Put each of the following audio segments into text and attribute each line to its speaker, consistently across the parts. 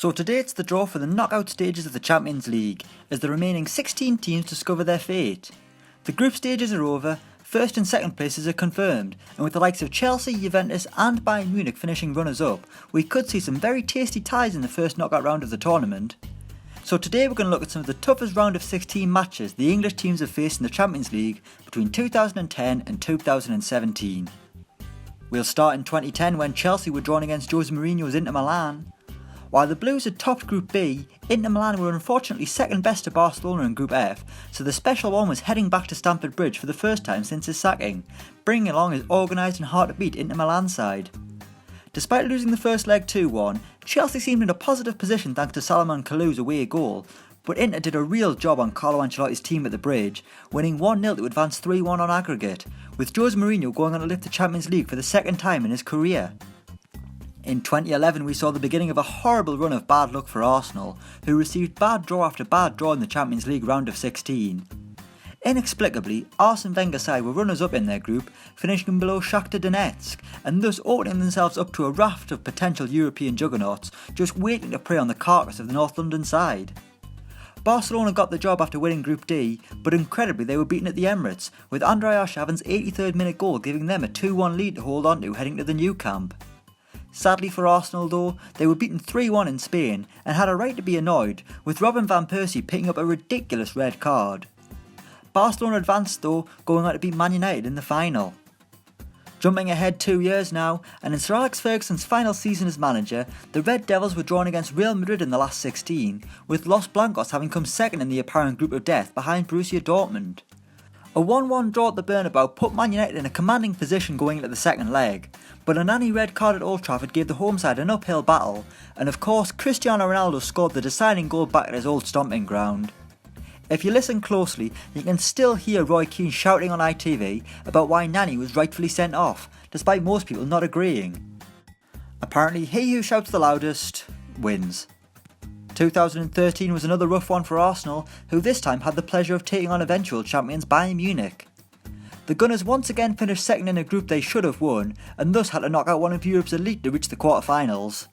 Speaker 1: So today it's the draw for the knockout stages of the Champions League, as the remaining 16 teams discover their fate. The group stages are over, first and second places are confirmed, and with the likes of Chelsea, Juventus and Bayern Munich finishing runners-up, we could see some very tasty ties in the first knockout round of the tournament. So today we're going to look at some of the toughest round of 16 matches the English teams have faced in the Champions League between 2010 and 2017. We'll start in 2010 when Chelsea were drawn against Jose Mourinho's Inter Milan. While the Blues had topped Group B, Inter Milan were unfortunately second best to Barcelona in Group F, so the special one was heading back to Stamford Bridge for the first time since his sacking, bringing along his organised and hard to beat Inter Milan side. Despite losing the first leg 2-1, Chelsea seemed in a positive position thanks to Salomon Kalou's away goal, but Inter did a real job on Carlo Ancelotti's team at the Bridge, winning 1-0 to advance 3-1 on aggregate, with Jose Mourinho going on to lift the Champions League for the second time in his career. In 2011 we saw the beginning of a horrible run of bad luck for Arsenal, who received bad draw after bad draw in the Champions League round of 16. Inexplicably, Arsene Wenger's side were runners-up in their group, finishing below Shakhtar Donetsk, and thus opening themselves up to a raft of potential European juggernauts just waiting to prey on the carcass of the North London side. Barcelona got the job after winning Group D, but incredibly they were beaten at the Emirates, with Andrei Arshavin's 83rd minute goal giving them a 2-1 lead to hold on to heading to the new camp. Sadly for Arsenal though, they were beaten 3-1 in Spain and had a right to be annoyed, with Robin van Persie picking up a ridiculous red card. Barcelona advanced though, going on to beat Man United in the final. Jumping ahead 2 years now, and in Sir Alex Ferguson's final season as manager, the Red Devils were drawn against Real Madrid in the last 16, with Los Blancos having come second in the apparent group of death behind Borussia Dortmund. A 1-1 draw at the Bernabeu put Man United in a commanding position going into the second leg, but a nanny red card at Old Trafford gave the home side an uphill battle, and of course Cristiano Ronaldo scored the deciding goal back at his old stomping ground. If you listen closely, you can still hear Roy Keane shouting on ITV about why Nani was rightfully sent off, despite most people not agreeing. Apparently he who shouts the loudest wins. 2013 was another rough one for Arsenal, who this time had the pleasure of taking on eventual champions Bayern Munich. The Gunners once again finished second in a group they should have won, and thus had to knock out one of Europe's elite to reach the quarter-finals.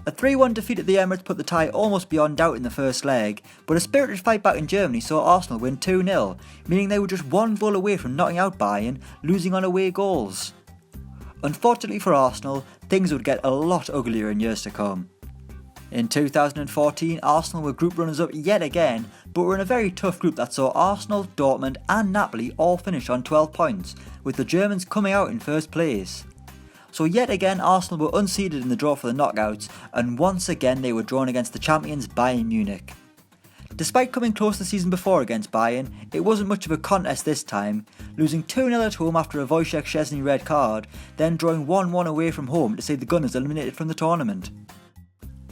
Speaker 1: A 3-1 defeat at the Emirates put the tie almost beyond doubt in the first leg, but a spirited fight back in Germany saw Arsenal win 2-0, meaning they were just one goal away from knocking out Bayern, losing on away goals. Unfortunately for Arsenal, things would get a lot uglier in years to come. In 2014, Arsenal were group runners-up yet again, but were in a very tough group that saw Arsenal, Dortmund and Napoli all finish on 12 points, with the Germans coming out in first place. So yet again Arsenal were unseeded in the draw for the knockouts, and once again they were drawn against the champions Bayern Munich. Despite coming close the season before against Bayern, it wasn't much of a contest this time, losing 2-0 at home after a Wojciech Szczesny red card, then drawing 1-1 away from home to see the Gunners eliminated from the tournament.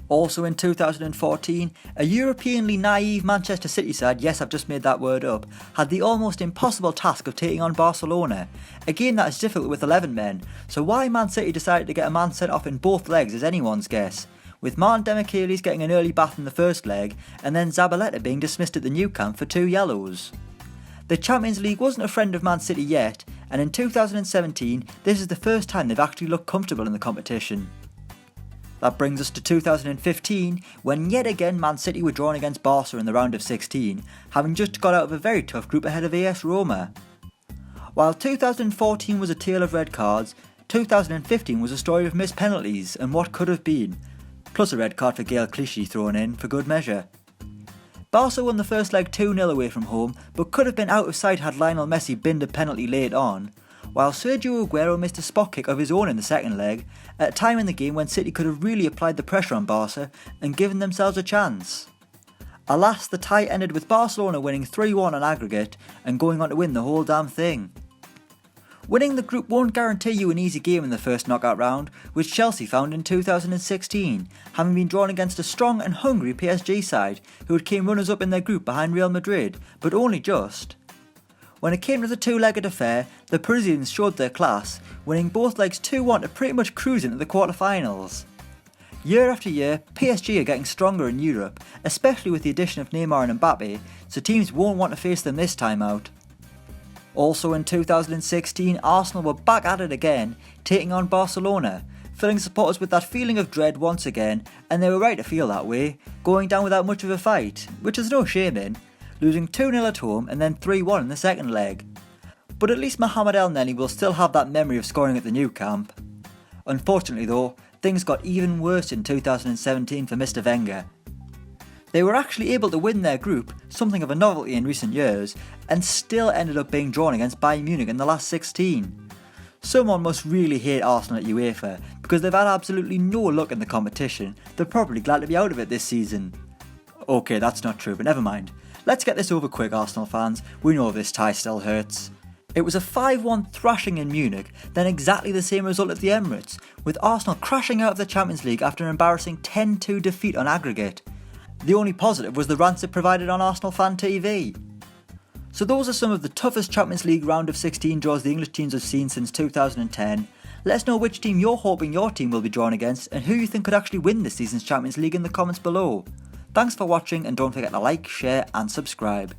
Speaker 1: Also in 2014, a Europeanly naive Manchester City side, yes I've just made that word up, had the almost impossible task of taking on Barcelona. A game that is difficult with 11 men, so why Man City decided to get a man sent off in both legs is anyone's guess, with Martin Demichelis getting an early bath in the first leg and then Zabaleta being dismissed at the new camp for 2 yellows. The Champions League wasn't a friend of Man City yet, and in 2017 this is the first time they've actually looked comfortable in the competition. That brings us to 2015, when yet again Man City were drawn against Barca in the round of 16, having just got out of a very tough group ahead of AS Roma. While 2014 was a tale of red cards, 2015 was a story of missed penalties and what could have been, plus a red card for Gael Clichy thrown in for good measure. Barca won the first leg 2-0 away from home, but could have been out of sight had Lionel Messi binned a penalty late on, while Sergio Aguero missed a spot kick of his own in the second leg, at a time in the game when City could have really applied the pressure on Barca and given themselves a chance. Alas, the tie ended with Barcelona winning 3-1 on aggregate and going on to win the whole damn thing. Winning the group won't guarantee you an easy game in the first knockout round, which Chelsea found in 2016, having been drawn against a strong and hungry PSG side who had came runners-up in their group behind Real Madrid, but only just. When it came to the two-legged affair, the Parisians showed their class, winning both legs 2-1 to pretty much cruise into the quarter-finals. Year after year, PSG are getting stronger in Europe, especially with the addition of Neymar and Mbappe, so teams won't want to face them this time out. Also in 2016, Arsenal were back at it again, taking on Barcelona, filling supporters with that feeling of dread once again, and they were right to feel that way, going down without much of a fight, which there's no shame in, losing 2-0 at home and then 3-1 in the second leg. But at least Mohamed El Neni will still have that memory of scoring at the new camp. Unfortunately though, things got even worse in 2017 for Mr Wenger. They were actually able to win their group, something of a novelty in recent years, and still ended up being drawn against Bayern Munich in the last 16. Someone must really hate Arsenal at UEFA, because they've had absolutely no luck in the competition. They're probably glad to be out of it this season. Okay, that's not true, but never mind. Let's get this over quick, Arsenal fans. We know this tie still hurts. It was a 5-1 thrashing in Munich, then exactly the same result at the Emirates, with Arsenal crashing out of the Champions League after an embarrassing 10-2 defeat on aggregate. The only positive was the rants it provided on Arsenal Fan TV. So those are some of the toughest Champions League round of 16 draws the English teams have seen since 2010. Let us know which team you're hoping your team will be drawn against and who you think could actually win this season's Champions League in the comments below. Thanks for watching, and don't forget to like, share and subscribe.